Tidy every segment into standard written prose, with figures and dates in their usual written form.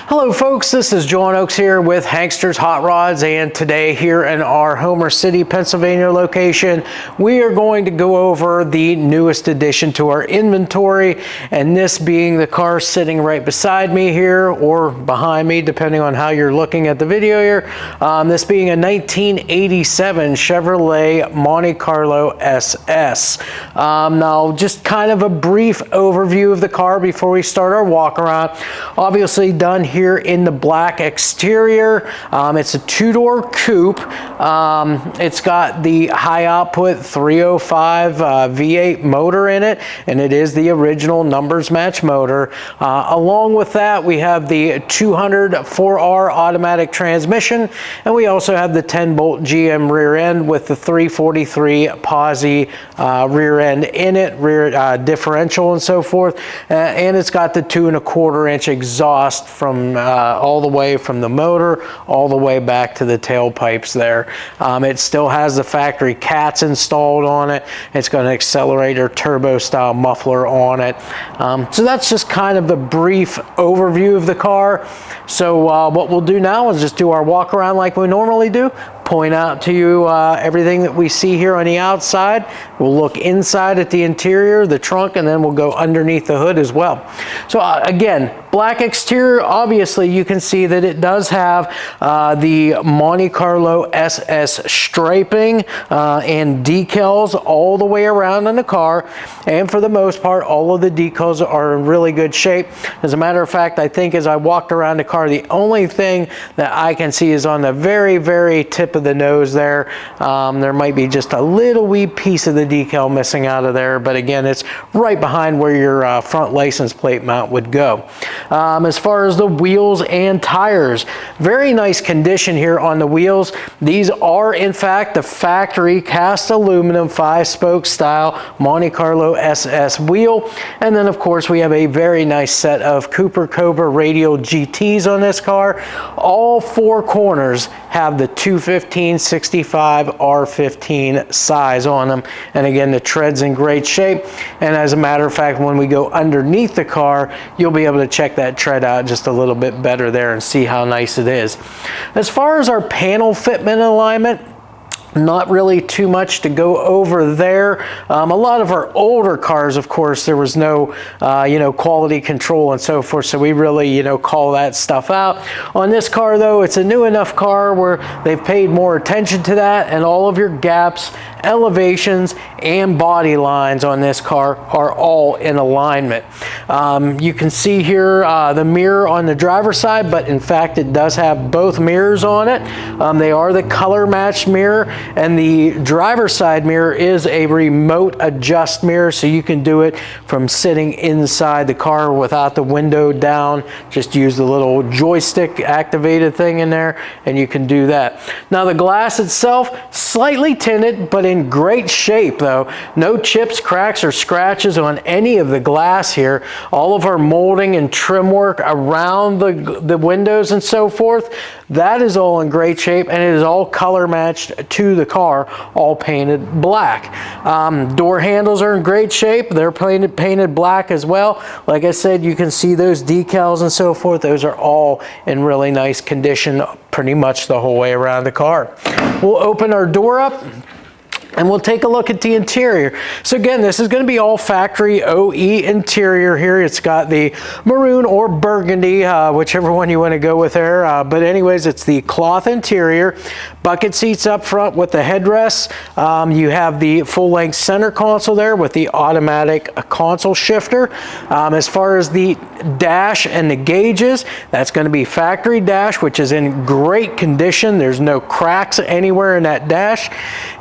Hello folks, this is John Oakes here with Hankster's Hot Rods, and today here in our Homer City, Pennsylvania location, we are going to go over the newest addition to our inventory, and this being the car sitting right beside me here or behind me, depending on how you're looking at the video here. This being a 1987 Chevrolet Monte Carlo SS. Now, just kind of a brief overview of the car before we start our walk around. Obviously done here in the black exterior. It's a two-door coupe. It's got the high output 305 V8 motor in it, and it is the original numbers match motor. Along with that, we have the 200 4R automatic transmission, and we also have the 10-bolt GM rear end with the 343 POSI rear end in it, rear differential and so forth, and it's got the 2¼ inch exhaust from all the way from the motor all the way back to the tailpipes there. It still has the factory cats installed on it. It's got an Xlerator turbo style muffler on it. So that's just kind of a brief overview of the car. So what we'll do now is just do our walk around like we normally do. Point out to you everything that we see here on the outside. We'll look inside at the interior, the trunk, and then we'll go underneath the hood as well. So again, black exterior, obviously you can see that it does have the Monte Carlo SS striping and decals all the way around on the car, and for the most part all of the decals are in really good shape. As a matter of fact, I think as I walked around the car, the only thing that I can see is on the very tip of the nose there. There might be just a little wee piece of the decal missing out of there, but again, it's right behind where your front license plate mount would go. As far as the wheels and tires, very nice condition here on the wheels. These are in fact the factory cast aluminum 5-spoke style Monte Carlo SS wheel, and then of course we have a very nice set of Cobra Radial GTs on this car. All four corners have the 215/65 R15 size on them, and again, the tread's in great shape. And as a matter of fact, when we go underneath the car, you'll be able to check that tread out just a little bit better there and see how nice it is. As far as our panel fitment and alignment, not really too much to go over there. A lot of our older cars, of course, there was no quality control and so forth, so we really call that stuff out. On this car though, it's a new enough car where they've paid more attention to that, and all of your gaps, elevations, and body lines on this car are all in alignment. You can see here the mirror on the driver's side, but in fact it does have both mirrors on it. They are the color matched mirror, and the driver's side mirror is a remote adjust mirror, so you can do it from sitting inside the car without the window down. Just use the little joystick activated thing in there and you can do that. Now the glass itself, slightly tinted, but in great shape though. No chips, cracks, or scratches on any of the glass here. All of our molding and trim work around the windows and so forth, that is all in great shape, and it is all color matched to the car, all painted black. Door handles are in great shape. They're painted black as well. Like I said, you can see those decals and so forth. Those are all in really nice condition pretty much the whole way around the car. We'll open our door up and we'll take a look at the interior. So again, this is going to be all factory OE interior here. It's got the maroon or burgundy, whichever one you want to go with there. But anyways, it's the cloth interior. Bucket seats up front with the headrests. You have the full-length center console there with the automatic console shifter. As far as the dash and the gauges, that's going to be factory dash, which is in great condition. There's no cracks anywhere in that dash.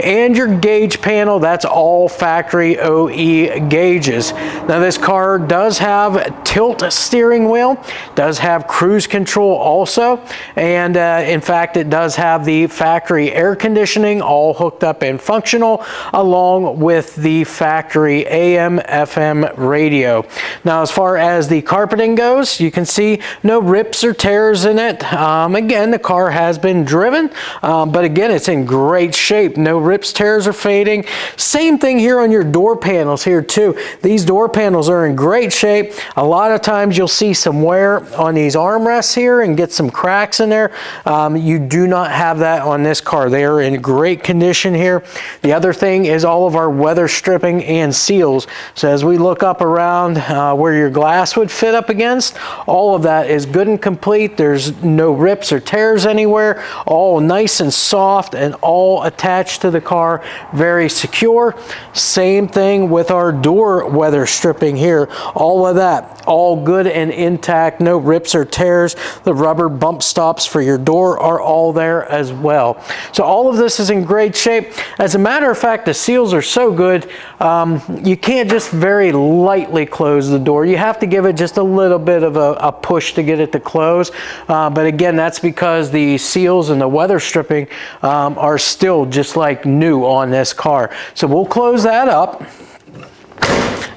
And your gauge panel, that's all factory OE gauges. Now this car does have a tilt steering wheel, does have cruise control also, and in fact it does have the factory air conditioning all hooked up and functional, along with the factory AM FM radio. Now as far as the carpeting goes, you can see no rips or tears in it. Again, the car has been driven, but again, it's in great shape. No rips, tears, or fading. Same thing here on your door panels here too. These door panels are in great shape. A lot of times you'll see some wear on these armrests here and get some cracks in there. You do not have that on this car. They are in great condition here. The other thing is all of our weather stripping and seals. So as we look up around where your glass would fit up against, all of that is good and complete. There's no rips or tears anywhere. All nice and soft and all attached to the car. Very secure. Same thing with our door weather stripping here. All of that, all good and intact. No rips or tears. The rubber bump stops for your door are all there as well. So all of this is in great shape. As a matter of fact, the seals are so good, you can't just very lightly close the door. You have to give it just a little bit of a push to get it to close. But again, that's because the seals and the weather stripping are still just like new on this car. So we'll close that up.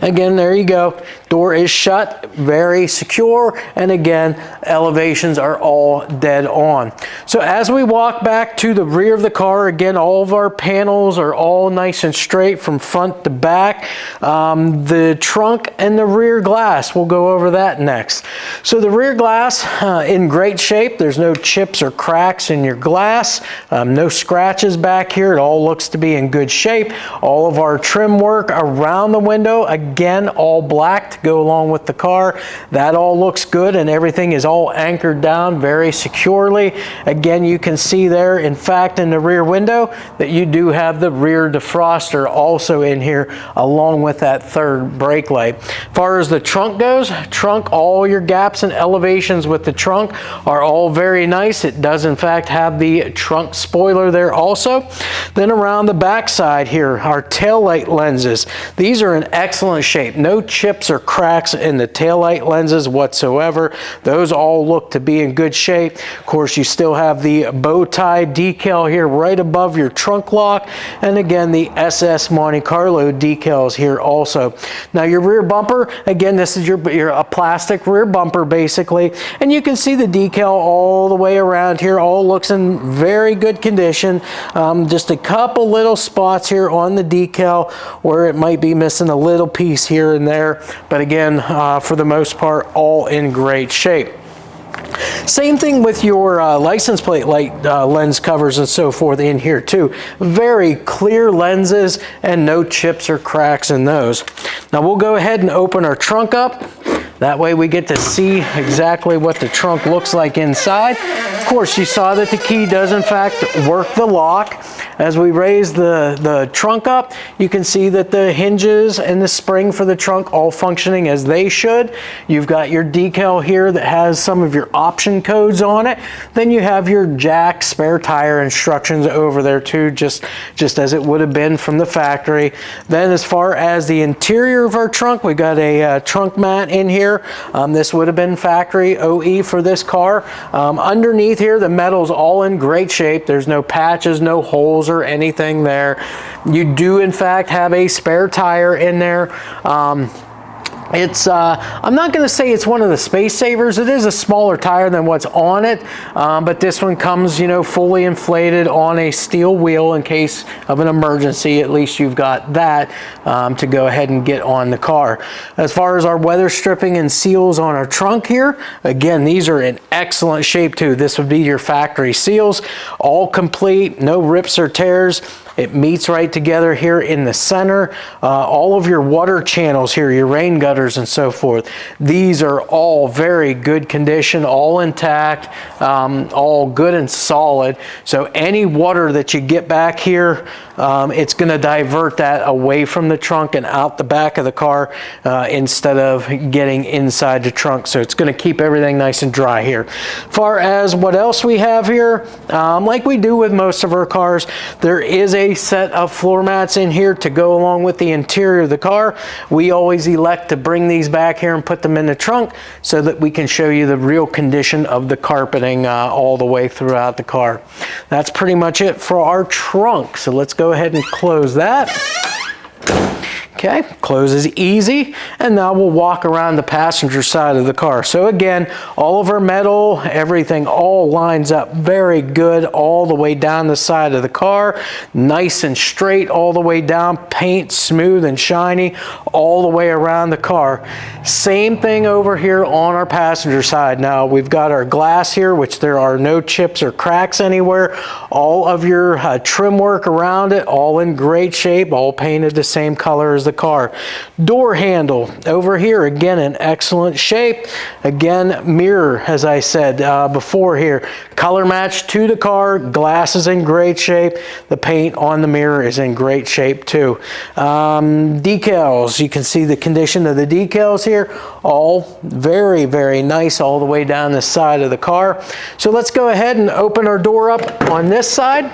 Again, there you go. Door is shut, very secure, and again, elevations are all dead on. So as we walk back to the rear of the car, again, all of our panels are all nice and straight from front to back. The trunk and the rear glass, we'll go over that next. So the rear glass in great shape. There's no chips or cracks in your glass, no scratches back here. It all looks to be in good shape. All of our trim work around the window, again, all black to go along with the car. That all looks good and everything is all anchored down very securely. Again, you can see there, in fact, in the rear window that you do have the rear defroster also in here along with that third brake light. As far as the trunk goes, all your gaps and elevations with the trunk are all very nice. It does in fact have the trunk spoiler there also. Then around the back side here, our taillight lenses. These are in excellent shape. No chips or cracks in the taillight lenses whatsoever. Those all look to be in good shape. Of course, you still have the bow tie decal here right above your trunk lock. And again, the SS Monte Carlo decals here also. Now your rear bumper, again, this is a plastic rear bumper basically. And you can see the decal all the way around here. All looks in very good condition. Just a couple little spots here on the decal where it might be missing a little piece here and there, but again, for the most part, all in great shape. Same thing with your license plate light lens covers and so forth in here too. Very clear lenses and no chips or cracks in those. Now we'll go ahead and open our trunk up. That way we get to see exactly what the trunk looks like inside. Of course, you saw that the key does in fact work the lock. As we raise the trunk up, you can see that the hinges and the spring for the trunk all functioning as they should. You've got your decal here that has some of your option codes on it. Then you have your jack spare tire instructions over there too, just as it would have been from the factory. Then as far as the interior of our trunk, we got a trunk mat in here. This would have been factory OE for this car. Underneath here, the metal's all in great shape. There's no patches, no holes or anything there. You do in fact have a spare tire in there. It's I'm not going to say it's one of the space savers. It is a smaller tire than what's on it, but this one comes, you know, fully inflated on a steel wheel in case of an emergency. At least you've got that to go ahead and get on the car. As far as our weather stripping and seals on our trunk here, again, these are in excellent shape too. This would be your factory seals, all complete, no rips or tears. It meets right together here in the center. All of your water channels here, your rain gutters and so forth, these are all very good condition, all intact, all good and solid. So any water that you get back here, it's going to divert that away from the trunk and out the back of the car instead of getting inside the trunk. So it's going to keep everything nice and dry here. As far as what else we have here, like we do with most of our cars, there is a set of floor mats in here to go along with the interior of the car. We always elect to bring these back here and put them in the trunk so that we can show you the real condition of the carpeting all the way throughout the car. That's pretty much it for our trunk. So let's go ahead and close that. Okay, closes easy, and now we'll walk around the passenger side of the car. So again, all of our metal, everything all lines up very good all the way down the side of the car, nice and straight all the way down, paint smooth and shiny all the way around the car. Same thing over here on our passenger side. Now we've got our glass here, which there are no chips or cracks anywhere. All of your trim work around it, all in great shape, all painted the same color as the car. Door handle over here, again in excellent shape. Again, mirror, as I said before here, color match to the car. Glass is in great shape. The paint on the mirror is in great shape too. Decals, you can see the condition of the decals here, all very, very nice all the way down the side of the car. So let's go ahead and open our door up on this side.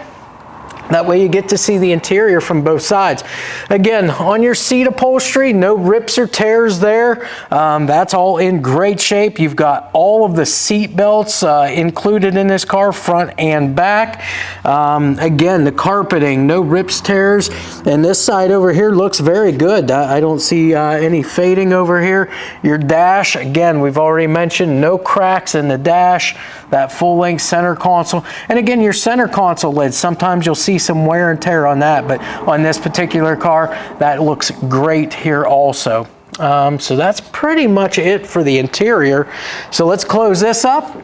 That way you get to see the interior from both sides. Again, on your seat upholstery, no rips or tears there. That's all in great shape. You've got all of the seat belts included in this car, front and back. Again, the carpeting, no rips, tears. And this side over here looks very good. I don't see any fading over here. Your dash, again, we've already mentioned, no cracks in the dash. That full-length center console. And again, your center console lid, sometimes you'll see some wear and tear on that, but on this particular car, that looks great here also. So that's pretty much it for the interior. So let's close this up.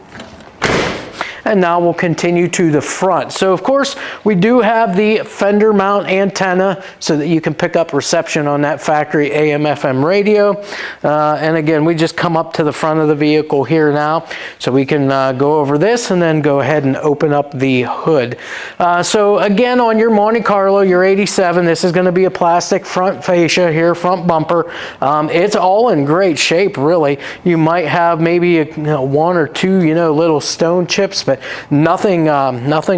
And now we'll continue to the front. So of course, we do have the fender mount antenna so that you can pick up reception on that factory AM/FM radio. And again, we just come up to the front of the vehicle here now. So we can go over this and then go ahead and open up the hood. So again, on your Monte Carlo, your 87, this is gonna be a plastic front fascia here, front bumper. It's all in great shape, really. You might have maybe one or two, little stone chips, but nothing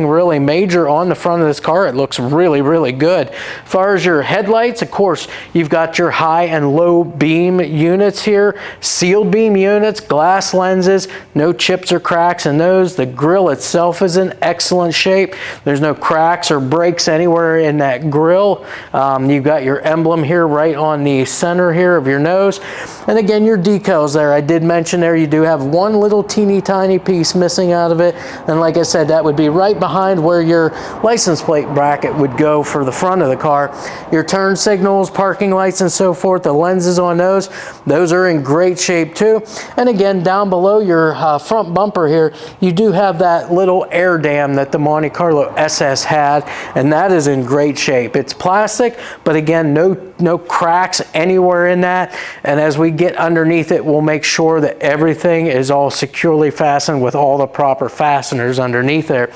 really major on the front of this car. It looks really, really good. As far as your headlights, of course, you've got your high and low beam units here, sealed beam units, glass lenses, no chips or cracks in those. The grille itself is in excellent shape. There's no cracks or breaks anywhere in that grille. You've got your emblem here right on the center here of your nose. And again, your decals there, I did mention there, you do have one little teeny tiny piece missing out of it. And like I said, that would be right behind where your license plate bracket would go for the front of the car. Your turn signals, parking lights and so forth, the lenses on those are in great shape too. And again, down below your front bumper here, you do have that little air dam that the Monte Carlo SS had, and that is in great shape. It's plastic, but again, no cracks anywhere in that. And as we get underneath it, we'll make sure that everything is all securely fastened with all the proper fasteners underneath there.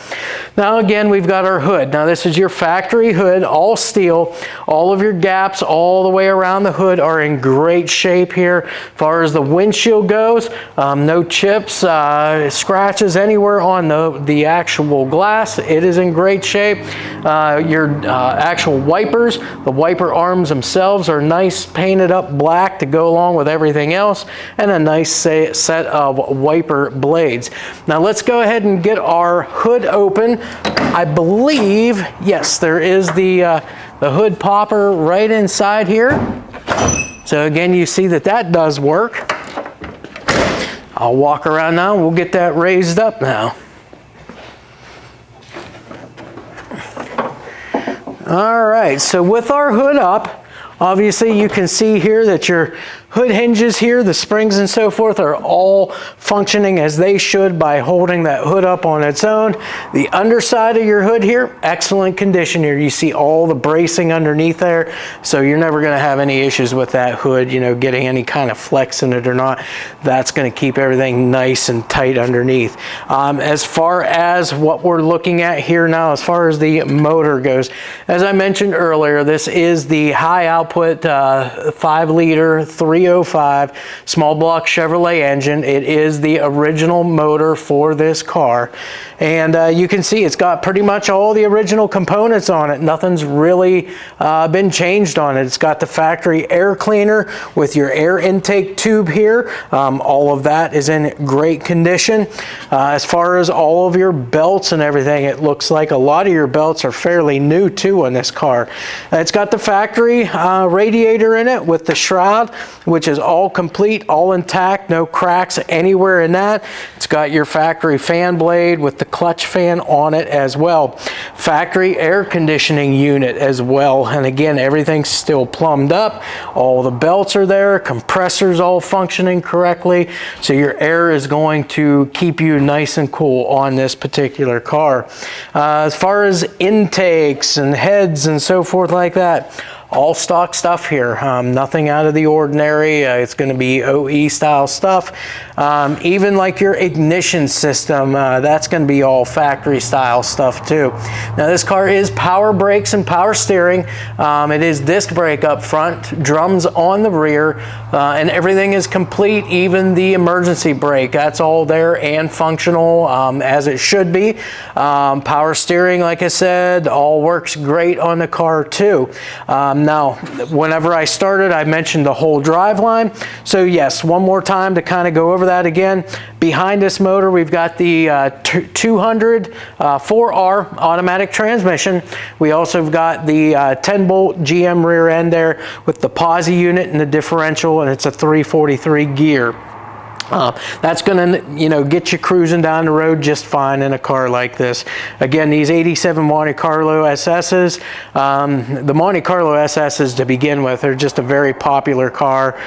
Now again, we've got our hood. Now this is your factory hood, all steel. All of your gaps all the way around the hood are in great shape here. As far as the windshield goes, no chips, scratches anywhere on the actual glass. It is in great shape. Your actual wipers, the wiper arms themselves are nice painted up black to go along with everything else, and a nice set of wiper blades. Now let's go ahead and get our hood open. I believe, yes, there is the hood popper right inside here. So again, you see that does work. I'll walk around now. We'll get that raised up now. All right, so with our hood up, obviously you can see here that your hood hinges here, the springs and so forth are all functioning as they should by holding that hood up on its own. The underside of your hood here, excellent condition here. You see all the bracing underneath there, so you're never going to have any issues with that hood, getting any kind of flex in it or not. That's going to keep everything nice and tight underneath. As far as what we're looking at here now, as far as the motor goes, as I mentioned earlier, this is the high output 5-liter 305 small block Chevrolet engine. It is the original motor for this car, and you can see it's got pretty much all the original components on it. Nothing's really been changed on it. It's got the factory air cleaner with your air intake tube here. All of that is in great condition. As far as all of your belts and everything, it looks like a lot of your belts are fairly new too on this car. It's got the factory radiator in it with the shroud, which is all complete, all intact, no cracks anywhere in that. It's got your factory fan blade with the clutch fan on it as well. Factory air conditioning unit as well. And again, everything's still plumbed up. All the belts are there, compressors all functioning correctly. So your air is going to keep you nice and cool on this particular car. As far as intakes and heads and so forth like that, all stock stuff here, nothing out of the ordinary. It's going to be OE style stuff. Even like your ignition system, that's going to be all factory style stuff too. Now this car is power brakes and power steering. It is disc brake up front, drums on the rear, and everything is complete, even the emergency brake. That's all there and functional as it should be. Power steering, like I said, all works great on the car too. Now, whenever I started, I mentioned the whole drive line. So yes, one more time to kind of go over that again. Behind this motor, we've got the 200 4R automatic transmission. We also have got the 10-bolt GM rear end there with the POSI unit and the differential, and it's a 343 gear. That's going to, you know, get you cruising down the road just fine in a car like this. Again, these 87 Monte Carlo SSs, the Monte Carlo SSs to begin with are just a very popular car.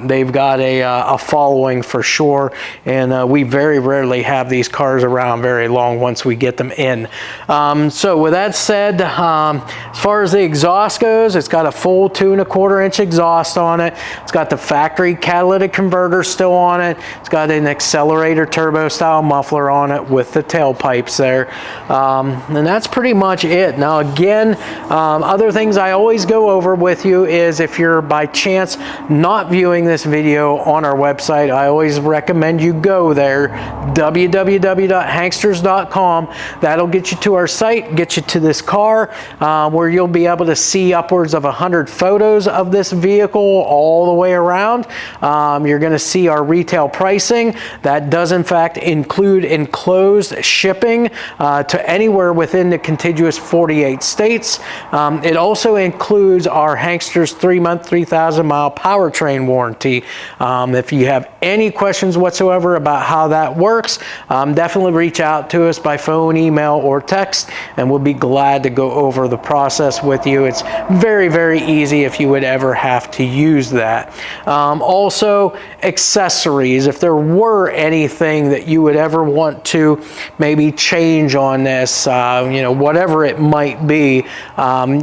They've got a following for sure, and we very rarely have these cars around very long once we get them in. So with that said, as far as the exhaust goes, it's got a full 2¼ inch exhaust on it. It's got the factory catalytic converter still on it. It's got an Xlerator turbo style muffler on it with the tailpipes there. And that's pretty much it. Now again, other things I always go over with you is if you're by chance not viewing this video on our website, I always recommend you go there, www.hanksters.com. That'll get you to our site, get you to this car, where you'll be able to see upwards of 100 photos of this vehicle all the way around. You're going to see our retail pricing. That does in fact include enclosed shipping to anywhere within the contiguous 48 states. It also includes our Hanksters 3-month, 3,000-mile powertrain warranty. If you have any questions whatsoever about how that works, definitely reach out to us by phone, email, or text, and we'll be glad to go over the process with you. It's very, very easy if you would ever have to use that. Also, accessories. If there were anything that you would ever want to maybe change on this, you know, whatever it might be,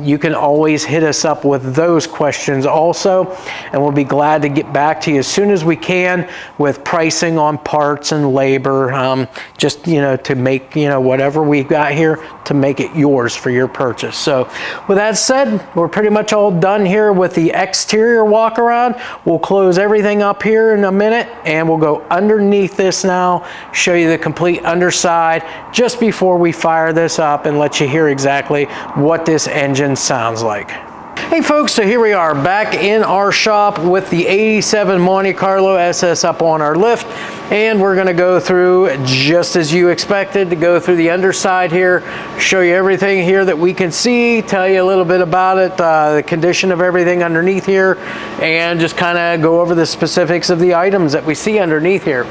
you can always hit us up with those questions also, and we'll be glad to get back to you as soon as we can with pricing on parts and labor, just, you know, to make, you know, whatever we've got here to make it yours for your purchase. So with that said, we're pretty much all done here with the exterior walk around. We'll close everything up here in a minute, and we'll go underneath this now, show you the complete underside just before we fire this up and let you hear exactly what this engine sounds like. Hey folks, so here we are back in our shop with the 87 Monte Carlo SS up on our lift, and we're going to go through, just as you expected, to go through the underside here, show you everything here that we can see, tell you a little bit about it, the condition of everything underneath here, and just kind of go over the specifics of the items that we see underneath here.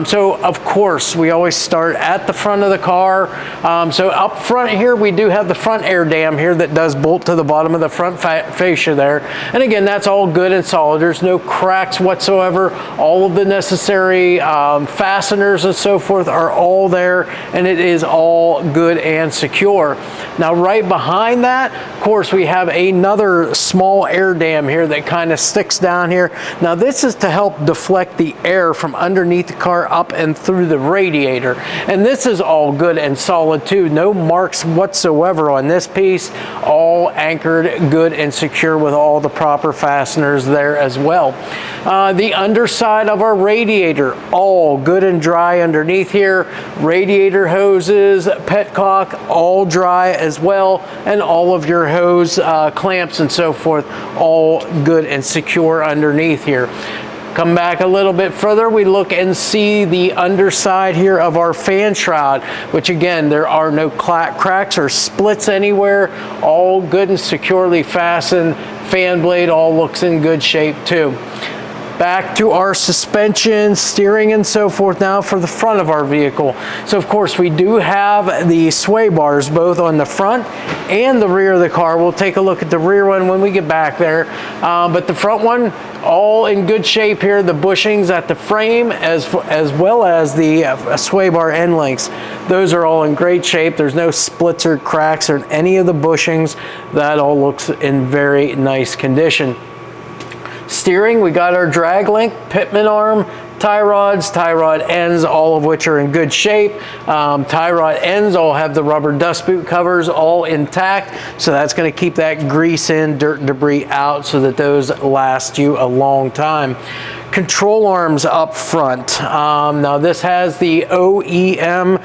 So of course, we always start at the front of the car. So up front here, we do have the front air dam here that does bolt to the bottom of the front fascia there, and again, that's all good and solid. There's no cracks whatsoever. All of the necessary fasteners and so forth are all there, and it is all good and secure. Now right behind that, of course, we have another small air dam here that kind of sticks down here. Now this is to help deflect the air from underneath the car up and through the radiator, and this is all good and solid too. No marks whatsoever on this piece, all anchored good and secure with all the proper fasteners there as well. The underside of our radiator, all good and dry underneath here. Radiator hoses, petcock, all dry as well, and all of your hose clamps and so forth, all good and secure underneath here. Come back a little bit further, we look and see the underside here of our fan shroud, which again, there are no cracks or splits anywhere, all good and securely fastened. fan blade all looks in good shape too. Back to our suspension, steering, and so forth now for the front of our vehicle. So of course we do have the sway bars both on the front and the rear of the car. We'll take a look at the rear one when we get back there. But the front one, all in good shape here. The bushings at the frame as well as the sway bar end links. Those are all in great shape. There's no splits or cracks or any of the bushings. That all looks in very nice condition. Steering, we got our drag link, pitman arm, tie rods, tie rod ends, all of which are in good shape. Tie rod ends all have the rubber dust boot covers all intact, so that's going to keep that grease in, dirt and debris out, so that those last you a long time. Control arms up front. Now this has the OEM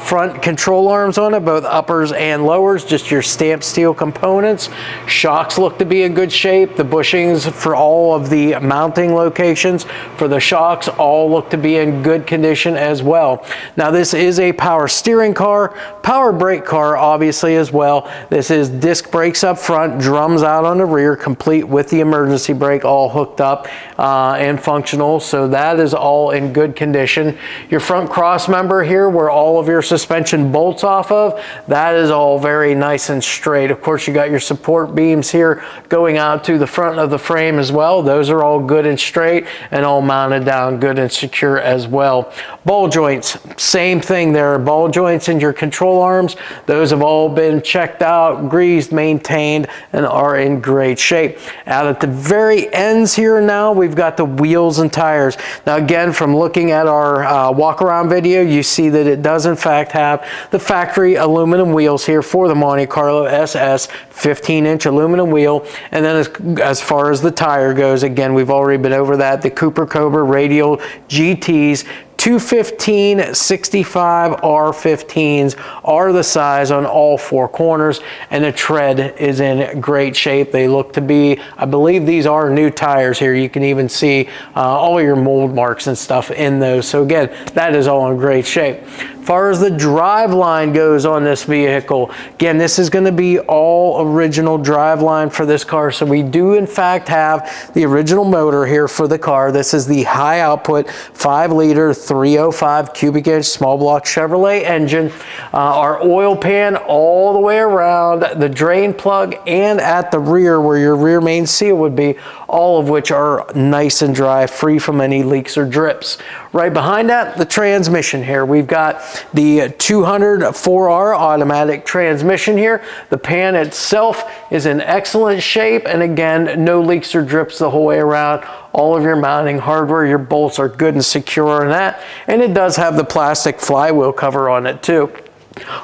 front control arms on it, both uppers and lowers, just your stamped steel components. Shocks look to be in good shape. The bushings for all of the mounting locations for the shocks all look to be in good condition as well. Now this is a power steering car, power brake car obviously as well. This is disc brakes up front, drums out on the rear, complete with the emergency brake all hooked up and functional, so that is all in good condition. Your front cross member here where all of your suspension bolts off of, that is all very nice and straight. Of course you got your support beams here going out to the front of the frame as well. Those are all good and straight and all mounted down good and secure as well. Ball joints, same thing. There are ball joints in your control arms. Those have all been checked out, greased, maintained, and are in great shape. Out at the very ends here now, we've got the wheels and tires. Now again, from looking at our walk around video, you see that it does in fact have the factory aluminum wheels here for the Monte Carlo SS, 15-inch aluminum wheel. And then as far as the tire goes, again, we've already been over that. The Cobra Radial GTs 215 65 R15s are the size on all four corners, and the tread is in great shape. They look to be, I believe these are new tires here. You can even see all your mold marks and stuff in those. So again, that is all in great shape. As far as the drive line goes on this vehicle, again, this is going to be all original drive line for this car. So we do in fact have the original motor here for the car. This is the high output 5-liter 305 cubic inch small block Chevrolet engine. Our oil pan all the way around, the drain plug, and at the rear where your rear main seal would be, all of which are nice and dry, free from any leaks or drips. Right behind that, the transmission here. We've got the 200 4R automatic transmission here. The pan itself is in excellent shape, and again, no leaks or drips the whole way around. All of your mounting hardware, your bolts are good and secure on that, and it does have the plastic flywheel cover on it too.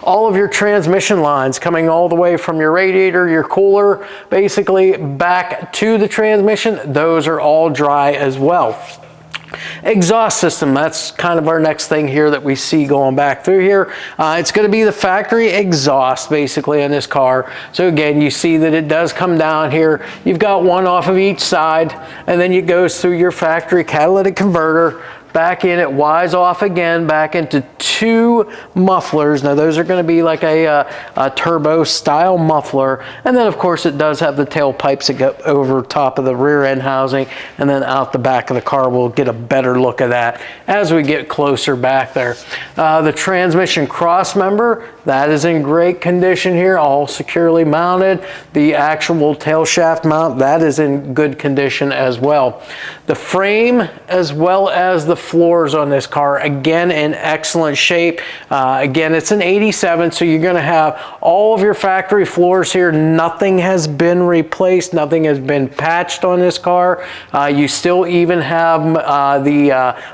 All of your transmission lines coming all the way from your radiator, your cooler, basically back to the transmission, those are all dry as well. Exhaust system, that's kind of our next thing here that we see going back through here. It's going to be the factory exhaust basically on this car. So again, you see that it does come down here. You've got one off of each side, and then it goes through your factory catalytic converter, back in, it wise off again, back into two mufflers. Now those are going to be like a turbo style muffler, and then of course it does have the tailpipes that go over top of the rear end housing, and then out the back of the car. We'll get a better look at that as we get closer back there. The transmission cross member, that is in great condition here, all securely mounted. The actual tail shaft mount, that is in good condition as well. The frame as well as the floors on this car, again in excellent shape. Again, it's an 87, so you're going to have all of your factory floors here. Nothing has been replaced, nothing has been patched on this car. You still even have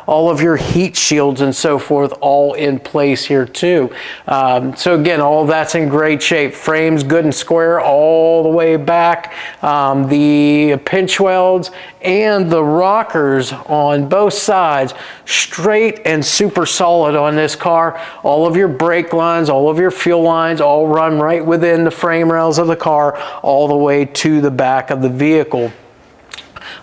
all of your heat shields and so forth all in place here too. So again, all of that's in great shape. Frames good and square all the way back. The pinch welds and the rockers on both sides, straight and super solid on this car. All of your brake lines, all of your fuel lines, all run right within the frame rails of the car, all the way to the back of the vehicle.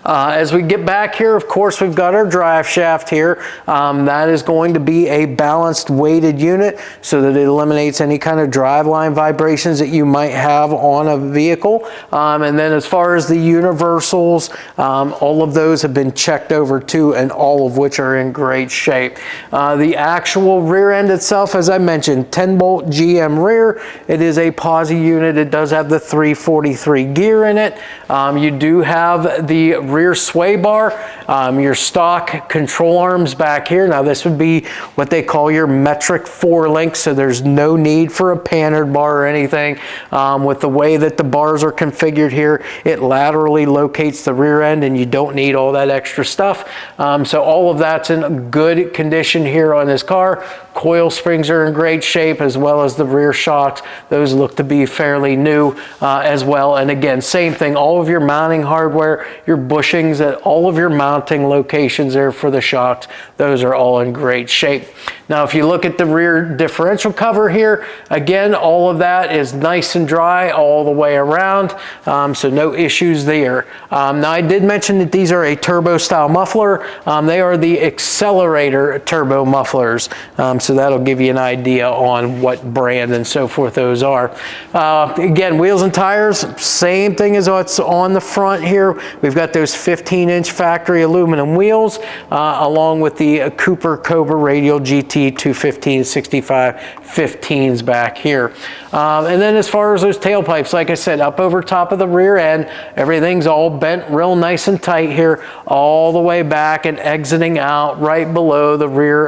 As we get back here, of course, we've got our drive shaft here. That is going to be a balanced weighted unit so that it eliminates any kind of drive line vibrations that you might have on a vehicle. And then as far as the universals, all of those have been checked over too, and all of which are in great shape. The actual rear end itself, as I mentioned, 10-bolt GM rear. It is a POSI unit. It does have the 343 gear in it. You do have the rear sway bar, your stock control arms back here. Now this would be what they call your metric 4-link, so there's no need for a pannered bar or anything. With the way that the bars are configured here, it laterally locates the rear end and you don't need all that extra stuff. So all of that's in good condition here on this car. Coil springs are in great shape, as well as the rear shocks. Those look to be fairly new as well. And again, same thing, all of your mounting hardware, your bushings at all of your mounting locations there for the shocks, those are all in great shape. Now, if you look at the rear differential cover here, again, all of that is nice and dry all the way around, so no issues there. Now, I did mention that these are a turbo style muffler. They are the Xlerator turbo mufflers, so that'll give you an idea on what brand and so forth those are. Again, wheels and tires, same thing as what's on the front here. We've got those 15-inch factory aluminum wheels, along with the Cobra Radial GT 215/65 15s back here. And then as far as those tailpipes, like I said, up over top of the rear end, everything's all bent real nice and tight here, all the way back and exiting out right below the rear,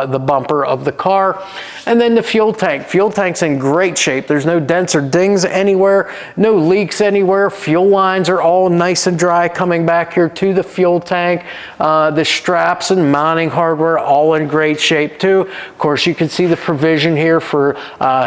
the bumper of the car. And then the fuel tank. Fuel tank's in great shape. There's no dents or dings anywhere, no leaks anywhere. Fuel lines are all nice and dry coming back here to the fuel tank. The straps and mounting hardware all in great shape too. Of course, you can see the provision here for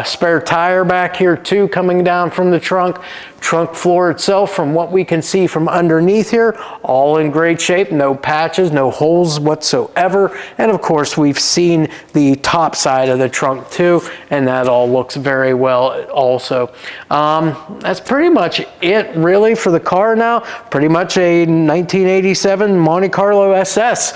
spare tire back here too, coming down from the trunk. Trunk floor itself, from what we can see from underneath here, all in great shape, no patches, no holes whatsoever. And of course, we've seen the top side of the trunk too, and that all looks very well also. That's pretty much it really for the car now. Pretty much a 1987 Monte Carlo SS.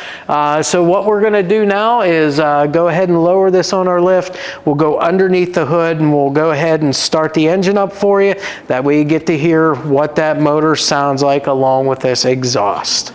So what we're gonna do now is go ahead and lower this on our lift. We'll go underneath the hood and we'll go ahead and start the engine up for you. That way you get to hear what that motor sounds like along with this exhaust.